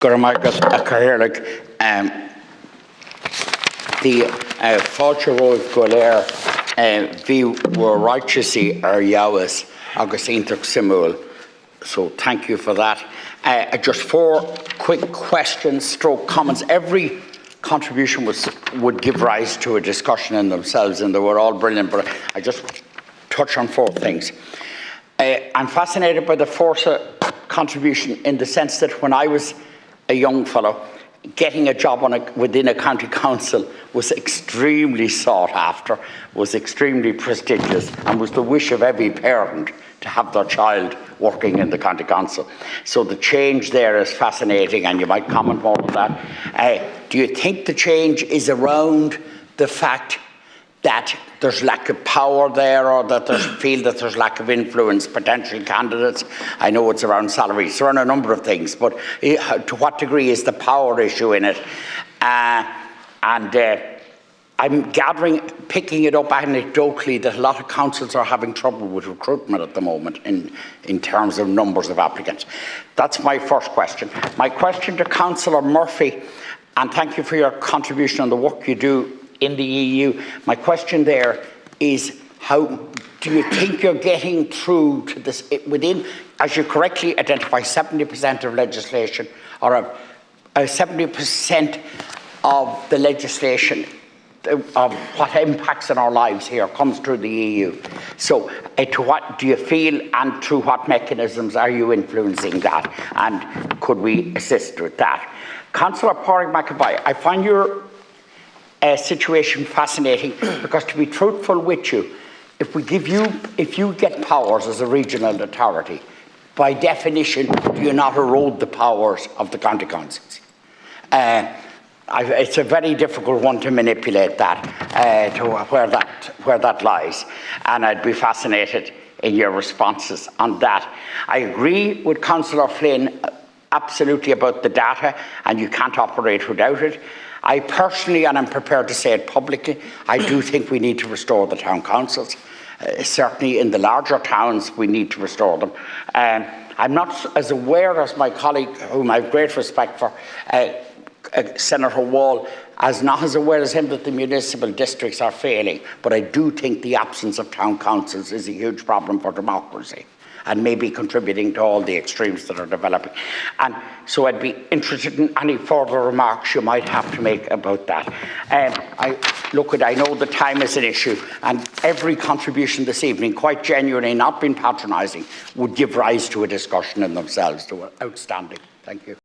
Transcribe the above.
The fáilte roimh go léir bhí Oireachtas Oireachtas agus ionach simúil. So thank you for that. Just 4 quick questions, stroke comments. Every contribution would give rise to a discussion in themselves, and they were all brilliant, but I just touch on 4 things. I'm fascinated by the Forza contribution in the sense that when I was a young fellow, getting a job within a county council was extremely sought after, was extremely prestigious, and was the wish of every parent to have their child working in the county council. So the change there is fascinating, and you might comment more on that. Do you think the change is around the fact that there's lack of power there, or that there's feel that there's lack of influence, potential candidates? I know it's around salaries, it's around a number of things, but to what degree is the power issue in it? I'm gathering, picking it up anecdotally, that a lot of councils are having trouble with recruitment at the moment in terms of numbers of applicants. That's my first question. My question to Councillor Murphy, and thank you for your contribution on the work you do in the EU. My question there is, how do you think you're getting through to this within, as you correctly identify, 70% of legislation, or 70% of the legislation of what impacts on our lives here comes through the EU. So to what do you feel, and through what mechanisms are you influencing that, and could we assist with that? Councillor Pádraig, I find your situation fascinating, because to be truthful with you, if you get powers as a regional authority, by definition, do you not erode the powers of the county councils? It's a very difficult one to manipulate that, to where that lies, and I'd be fascinated in your responses on that. I agree with Councillor Flynn absolutely about the data, and you can't operate without it. I personally, and I'm prepared to say it publicly, I do think we need to restore the town councils. Certainly in the larger towns, we need to restore them. I'm not as aware as my colleague, whom I have great respect for, Senator Wall, not as aware as him that the municipal districts are failing, but I do think the absence of town councils is a huge problem for democracy, and maybe contributing to all the extremes that are developing. And so I'd be interested in any further remarks you might have to make about that. I know the time is an issue, and every contribution this evening, quite genuinely, not being patronising, would give rise to a discussion in themselves. They were outstanding. Thank you.